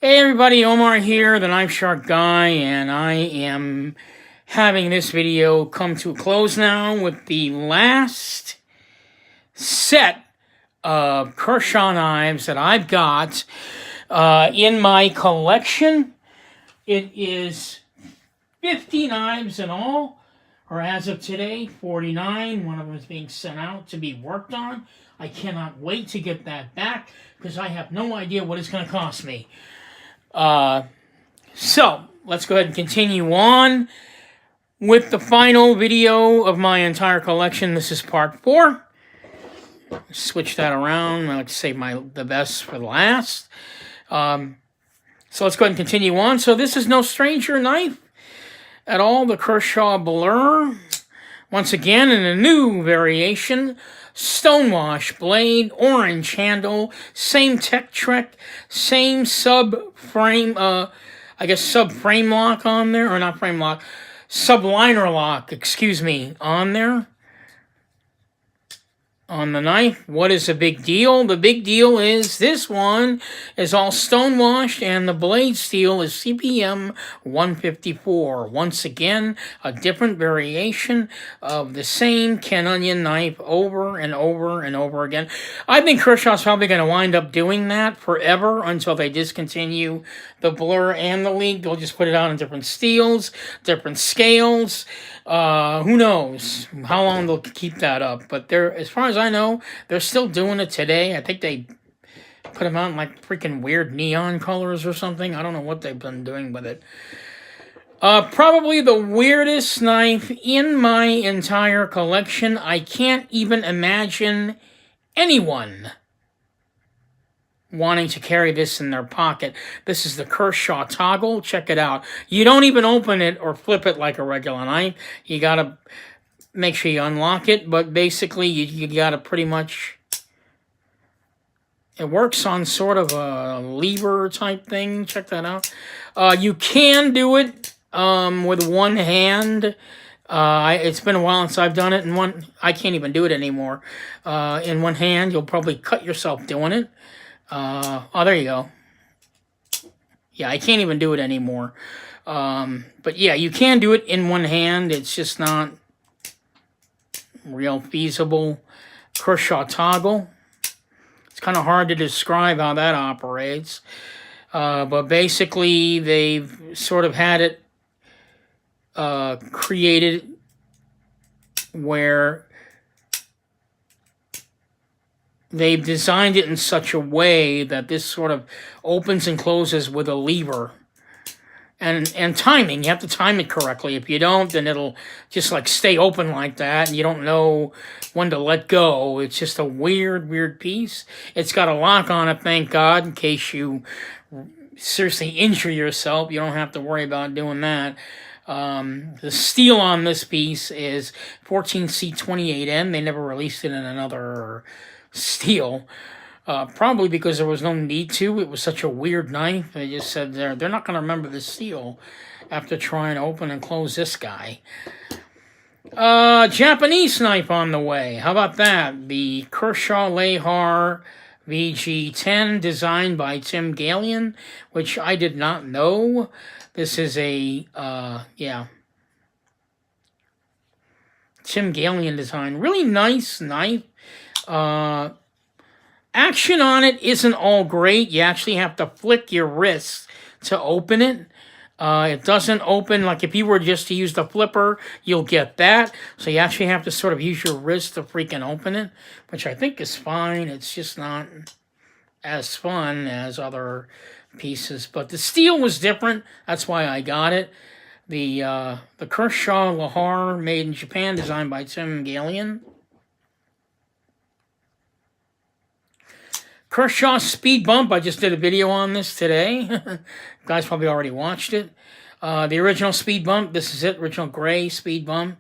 Hey everybody, Omar here, the Knife Shark Guy, and I am having this video come to a close now with the last set of Kershaw knives that I've got in my collection. It is 50 knives in all, or as of today, 49. One of them is being sent out to be worked on. I cannot wait to get that back because I have no idea what it's going to cost me. So, let's go ahead and continue on with the final video of my entire collection. This is part 4. Switch that around. I like to save the best for the last. So let's go ahead and continue on. So this is no stranger knife at all. The Kershaw Blur. Once again, in a new variation. Stonewash blade, orange handle, same tech trick, same sub-frame lock on there, or not frame lock, subliner lock, excuse me, on there. On the knife. What is the big deal? The big deal is this one is all stonewashed and the blade steel is CPM 154. Once again, a different variation of the same Ken Onion knife over and over and over again. I think Kershaw's probably going to wind up doing that forever until they discontinue the Blur and the League. They'll just put it out in different steels, different scales. Who knows how long they'll keep that up. But as far as I know, they're still doing it today. I think they put them out in like freaking weird neon colors or something. I don't know what they've been doing with it. Probably the weirdest knife in my entire collection. I can't even imagine anyone wanting to carry this in their pocket. This is the Kershaw Toggle. Check it out. You don't even open it or flip it like a regular knife. You gotta make sure you unlock it, but basically you gotta pretty much... It works on sort of a lever type thing. Check that out. You can do it with one hand. It's been a while since I've done it in one... I can't even do it anymore. In one hand, you'll probably cut yourself doing it. Oh, there you go. Yeah, I can't even do it anymore. But yeah, you can do it in one hand. It's just not real feasible. Kershaw Toggle. It's kind of hard to describe how that operates. But basically, they've sort of had it created where they've designed it in such a way that this sort of opens and closes with a lever. And timing, you have to time it correctly. If you don't, then it'll just like stay open like that, and you don't know when to let go. It's just a weird piece. It's got a lock on it, thank God, in case you seriously injure yourself. You don't have to worry about doing that. The steel on this piece is 14C28N. They never released it in another steel, probably because there was no need to. It was such a weird knife. They just said they're not going to remember the steel after trying to open and close this guy. Japanese knife on the way. How about that? The Kershaw Lehar VG10, designed by Tim Gallion, which I did not know. This is a Tim Gallion design. Really nice knife. Action on it isn't all great. You actually have to flick your wrist to open it. It doesn't open like if you were just to use the flipper, you'll get that. So you actually have to sort of use your wrist to freaking open it, which I think is fine. It's just not as fun as other pieces. But the steel was different. That's why I got it. The Kershaw Lehar, made in Japan, designed by Tim Gallion. Kershaw Speed Bump, I just did a video on this today. You guys probably already watched it. The original Speed Bump, this is it, original gray Speed Bump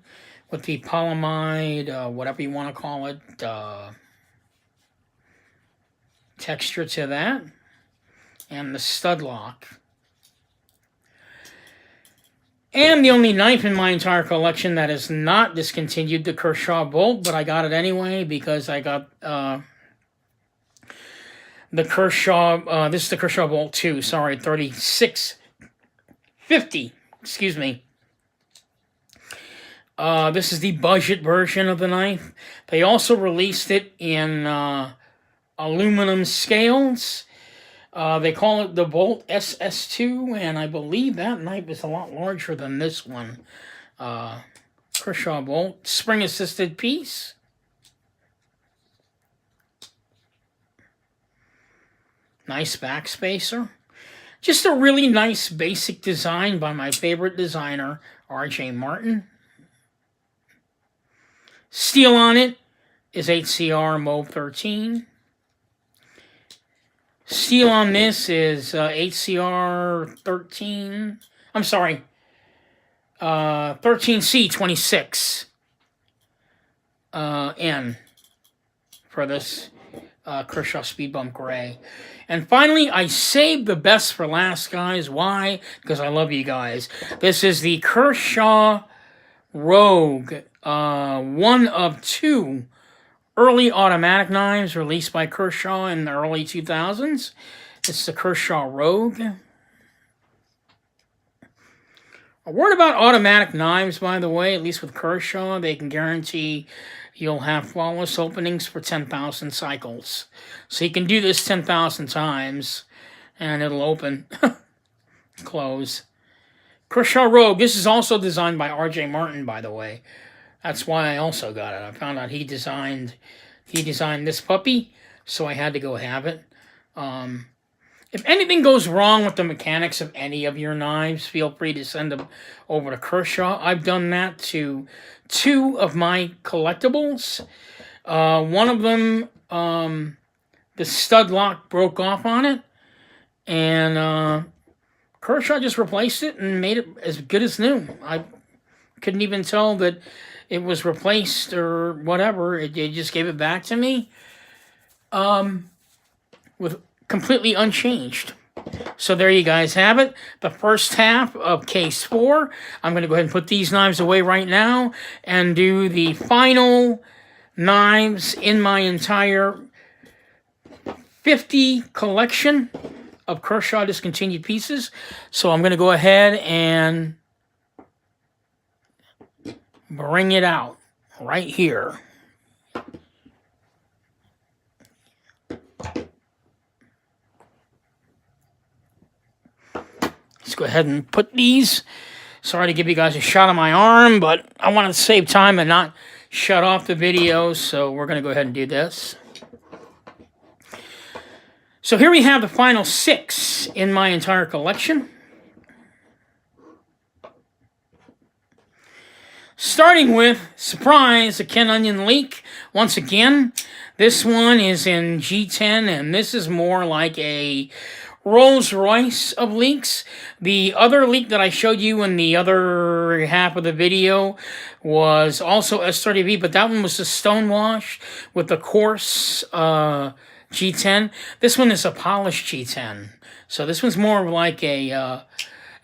with the polyamide, whatever you want to call it, texture to that, and the stud lock. And the only knife in my entire collection that is not discontinued, the Kershaw Bolt, but I got it anyway because I got... the Kershaw, this is the Kershaw Bolt 2, sorry, 3650, excuse me. This is the budget version of the knife. They also released it in aluminum scales. They call it the Bolt SS2, and I believe that knife is a lot larger than this one. Kershaw Bolt, spring-assisted piece. Nice backspacer. Just a really nice basic design by my favorite designer, R.J. Martin. Steel on it is HCR Mauve 13. Steel on this is HCR 13. I'm sorry, 13C26 N for this Kershaw Speed Bump Gray. And finally, I saved the best for last, guys. Why? Because I love you guys. This is the Kershaw Rogue, one of two early automatic knives released by Kershaw in the early 2000s. It's the Kershaw Rogue. A word about automatic knives, by the way, at least with Kershaw, they can guarantee you'll have flawless openings for 10,000 cycles. So you can do this 10,000 times, and it'll open, close. Kershaw Rogue, this is also designed by R.J. Martin, by the way. That's why I also got it. I found out he designed this puppy, so I had to go have it. If anything goes wrong with the mechanics of any of your knives, feel free to send them over to Kershaw. I've done that to two of my collectibles. One of them, the stud lock broke off on it, and Kershaw just replaced it and made it as good as new. I couldn't even tell that it was replaced or whatever. It just gave it back to me with completely unchanged. So there you guys have it. The first half of case 4. I'm going to go ahead and put these knives away right now and do the final knives in my entire 50 collection of Kershaw discontinued pieces. So I'm going to go ahead and bring it out right here. Let's go ahead and put these. Sorry to give you guys a shot on my arm, but I wanted to save time and not shut off the video, so we're going to go ahead and do this. So here we have the final 6 in my entire collection. Starting with, surprise, a Ken Onion leak. Once again, this one is in G10, and this is more like a Rolls Royce of leaks. The other leak that I showed you in the other half of the video was also S30V, but that one was a stonewash with the coarse G10. This one is a polished G10. So this one's more like an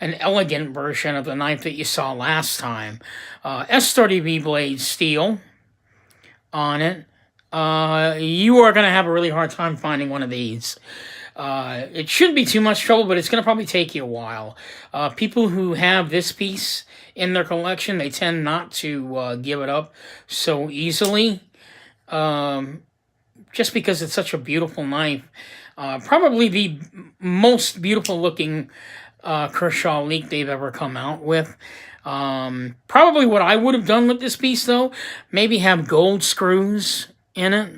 elegant version of the knife that you saw last time. S30V blade steel on it. You are going to have a really hard time finding one of these. It shouldn't be too much trouble, but it's going to probably take you a while. People who have this piece in their collection, they tend not to give it up so easily. Just because it's such a beautiful knife. Probably the most beautiful looking Kershaw leak they've ever come out with. Probably what I would have done with this piece, though, maybe have gold screws in it.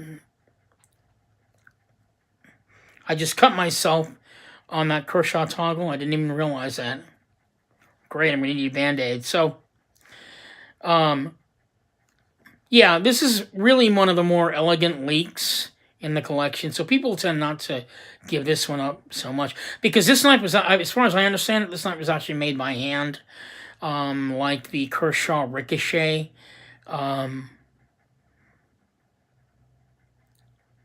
I just cut myself on that Kershaw toggle. I didn't even realize that. Great, I'm going to need a Band-Aid. So, yeah, this is really one of the more elegant leaks in the collection. So people tend not to give this one up so much. Because this knife was, as far as I understand it, this knife was actually made by hand. Like the Kershaw Ricochet.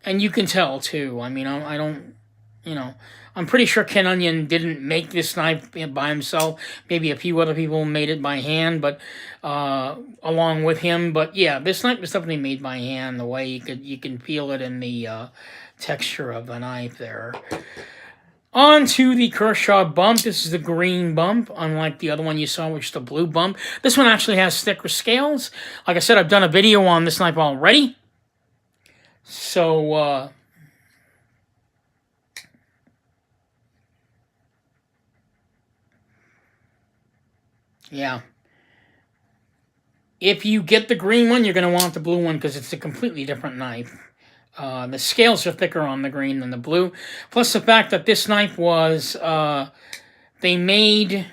And you can tell, too. I mean, I don't, you know, I'm pretty sure Ken Onion didn't make this knife by himself. Maybe a few other people made it by hand, but along with him. But yeah, this knife was definitely made by hand. The way you can feel it in the texture of the knife there. On to the Kershaw bump. This is the green bump, unlike the other one you saw, which is the blue bump. This one actually has thicker scales. Like I said, I've done a video on this knife already. So, yeah. If you get the green one, you're going to want the blue one because it's a completely different knife. The scales are thicker on the green than the blue. Plus the fact that this knife was, they made,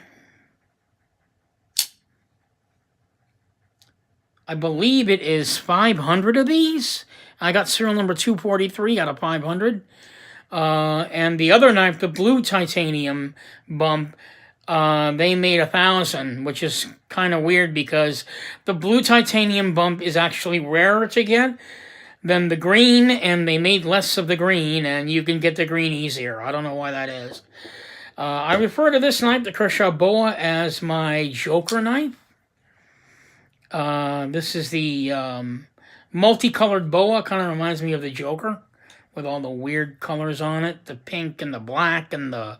I believe it is 500 of these. I got serial number 243 out of 500. And the other knife, the blue titanium bump, they made 1,000, which is kind of weird because the blue titanium bump is actually rarer to get than the green, and they made less of the green, and you can get the green easier. I don't know why that is. I refer to this knife, the Kershaw Boa, as my Joker knife. This is the multicolored boa, kind of reminds me of the Joker, with all the weird colors on it, the pink and the black and the,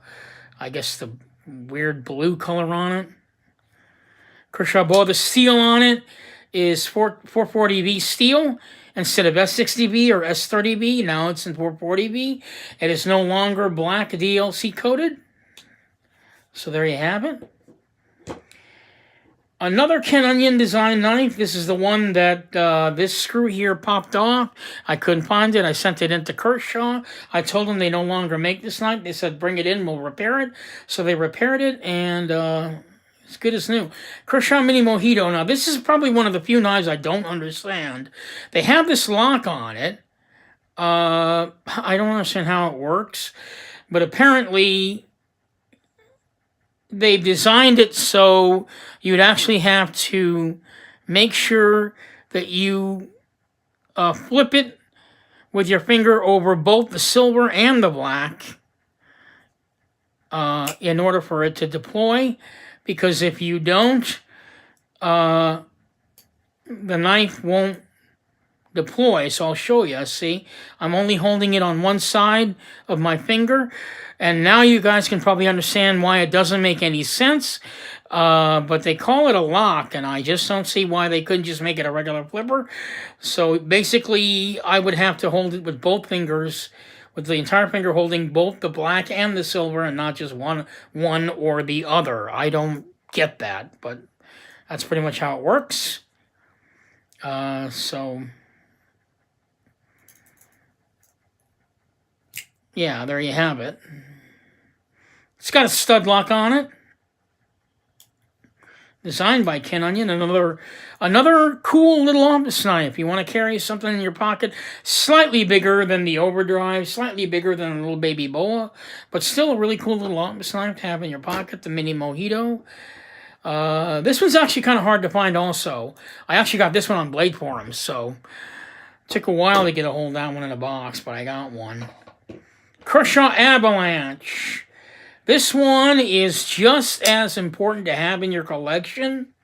I guess, the weird blue color on it. Kershaw Boa, the steel on it is 440V steel instead of S60V or S30V. Now it's in 440V. It is no longer black DLC coated. So there you have it. Another Ken Onion design knife. This is the one that this screw here popped off. I couldn't find it. I sent it into Kershaw. I told them they no longer make this knife. They said, bring it in, we'll repair it. So they repaired it, and it's good as new. Kershaw Mini Mojito. Now, this is probably one of the few knives I don't understand. They have this lock on it. I don't understand how it works. But apparently, they designed it so you'd actually have to make sure that you flip it with your finger over both the silver and the black in order for it to deploy. Because if you don't, the knife won't deploy. So I'll show you. See, I'm only holding it on one side of my finger. And now you guys can probably understand why it doesn't make any sense. But they call it a lock, and I just don't see why they couldn't just make it a regular flipper. So basically, I would have to hold it with both fingers, with the entire finger holding both the black and the silver, and not just one or the other. I don't get that, but that's pretty much how it works. So yeah, there you have it. It's got a stud lock on it. Designed by Ken Onion. Another cool little office knife. You want to carry something in your pocket. Slightly bigger than the Overdrive. Slightly bigger than a little baby boa. But still a really cool little office knife to have in your pocket. The Mini Mojito. This one's actually kind of hard to find also. I actually got this one on Blade Forums. So it took a while to get a hold of that one in a box. But I got one. Kershaw Avalanche. This one is just as important to have in your collection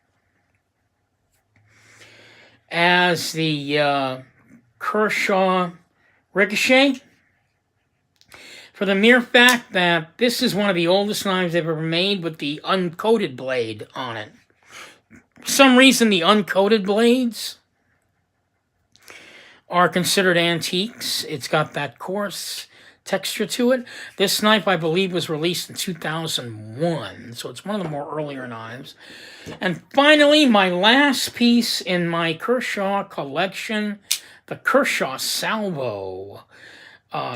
as the Kershaw Ricochet, for the mere fact that this is one of the oldest knives they've ever made with the uncoated blade on it. For some reason, the uncoated blades are considered antiques. It's got that coarse texture to it. This knife, I believe, was released in 2001, so it's one of the more earlier knives. And finally, my last piece in my Kershaw collection, the Kershaw Salvo.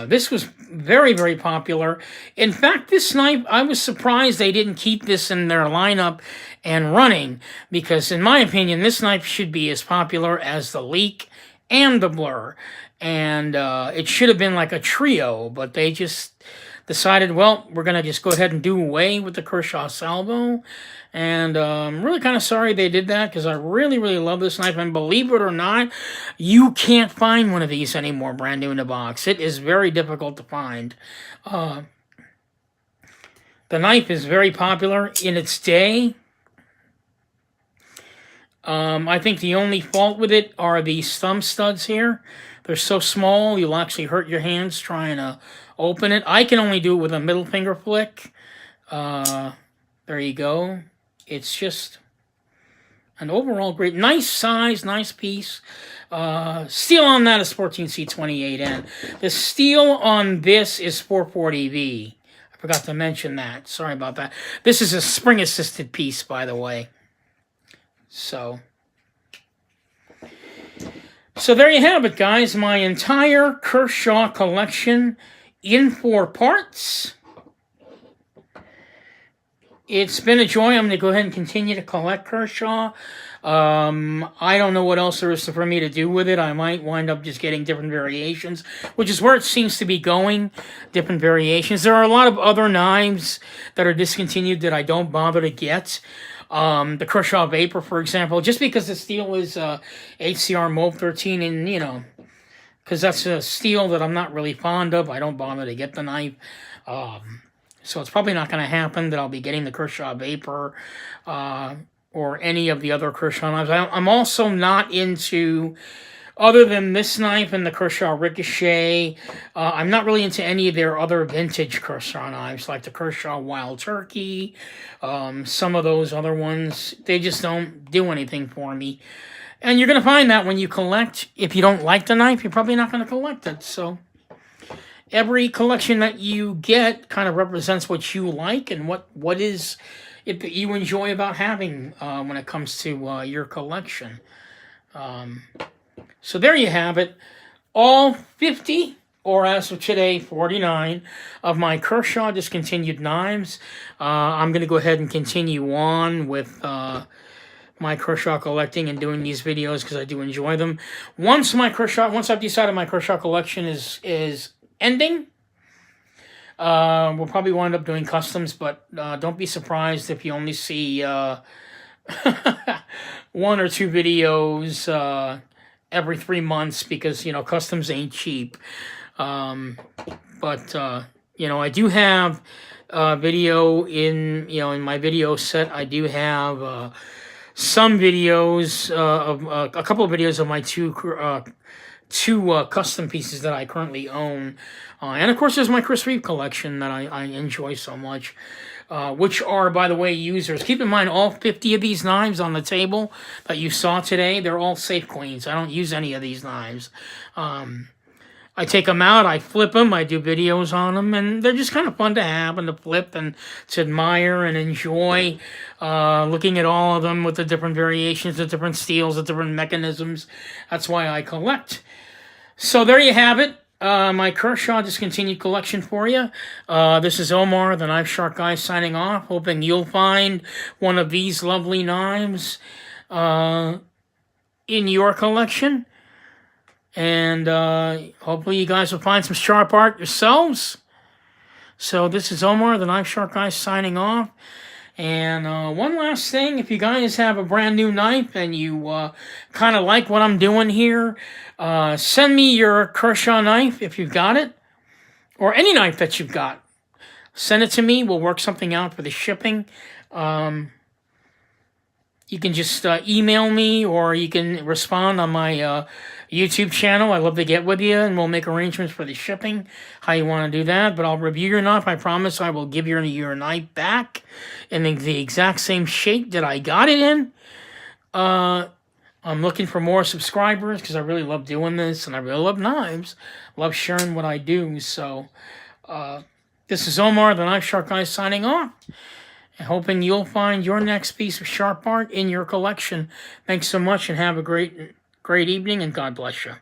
This was very, very popular. In fact, this knife, I was surprised they didn't keep this in their lineup and running, because in my opinion, this knife should be as popular as the Leak and the Blur. And it should have been like a trio, but they just decided, well, we're going to just go ahead and do away with the Kershaw Salvo. And I'm really kind of sorry they did that, because I really, really love this knife. And believe it or not, you can't find one of these anymore brand new in the box. It is very difficult to find. The knife is very popular in its day. I think the only fault with it are these thumb studs here. They're so small, you'll actually hurt your hands trying to open it. I can only do it with a middle finger flick. There you go. It's just an overall great, nice size, nice piece. Steel on that is 14C28N. The steel on this is 440V. I forgot to mention that. Sorry about that. This is a spring-assisted piece, by the way. So there you have it, guys. My entire Kershaw collection in 4 parts. It's been a joy. I'm going to go ahead and continue to collect Kershaw. I don't know what else there is for me to do with it. I might wind up just getting different variations, which is where it seems to be going, different variations. There are a lot of other knives that are discontinued that I don't bother to get. The Kershaw Vapor, for example, just because the steel is HCR Mauve 13, and, you know, because that's a steel that I'm not really fond of, I don't bother to get the knife. So it's probably not going to happen that I'll be getting the Kershaw Vapor or any of the other Kershaw knives. I'm also not into, other than this knife and the Kershaw Ricochet, I'm not really into any of their other vintage Kershaw knives, like the Kershaw Wild Turkey, some of those other ones. They just don't do anything for me. And you're going to find that when you collect, if you don't like the knife, you're probably not going to collect it. So every collection that you get kind of represents what you like and what is it that you enjoy about having when it comes to your collection. So there you have it. All 50, or as of today, 49, of my Kershaw discontinued knives. I'm going to go ahead and continue on with my Kershaw collecting and doing these videos because I do enjoy them. Once I've decided my Kershaw collection is ending, we'll probably wind up doing customs, but don't be surprised if you only see 1 or 2 videos every 3 months, because, you know, customs ain't cheap. But you know, I do have video in my video set. I do have some videos of a couple of videos of my two custom pieces that I currently own. And of course, there's my Chris Reeve collection that I enjoy so much, which are, by the way, users. Keep in mind, all 50 of these knives on the table that you saw today, they're all safe cleans. I don't use any of these knives. I take them out, I flip them, I do videos on them, and they're just kind of fun to have and to flip and to admire and enjoy looking at all of them with the different variations, the different steels, the different mechanisms. That's why I collect. So there you have it. My Kershaw discontinued collection for you. This is Omar, the Knife Shark Guy, signing off, hoping you'll find one of these lovely knives in your collection. And hopefully you guys will find some sharp art yourselves. So this is Omar, the Knife Shark Guy, signing off. And one last thing, if you guys have a brand new knife and you kind of like what I'm doing here, send me your Kershaw knife if you've got it, or any knife that you've got. Send it to me. We'll work something out for the shipping. You can just email me, or you can respond on my YouTube channel. I'd love to get with you, and we'll make arrangements for the shipping, how you want to do that. But I'll review your knife. I promise I will give your knife back in the exact same shape that I got it in. I'm looking for more subscribers because I really love doing this, and I really love knives. Love sharing what I do. So this is Omar, the Knife Shark Guy, signing off. And hoping you'll find your next piece of sharp art in your collection. Thanks so much, and have a great evening, and God bless you.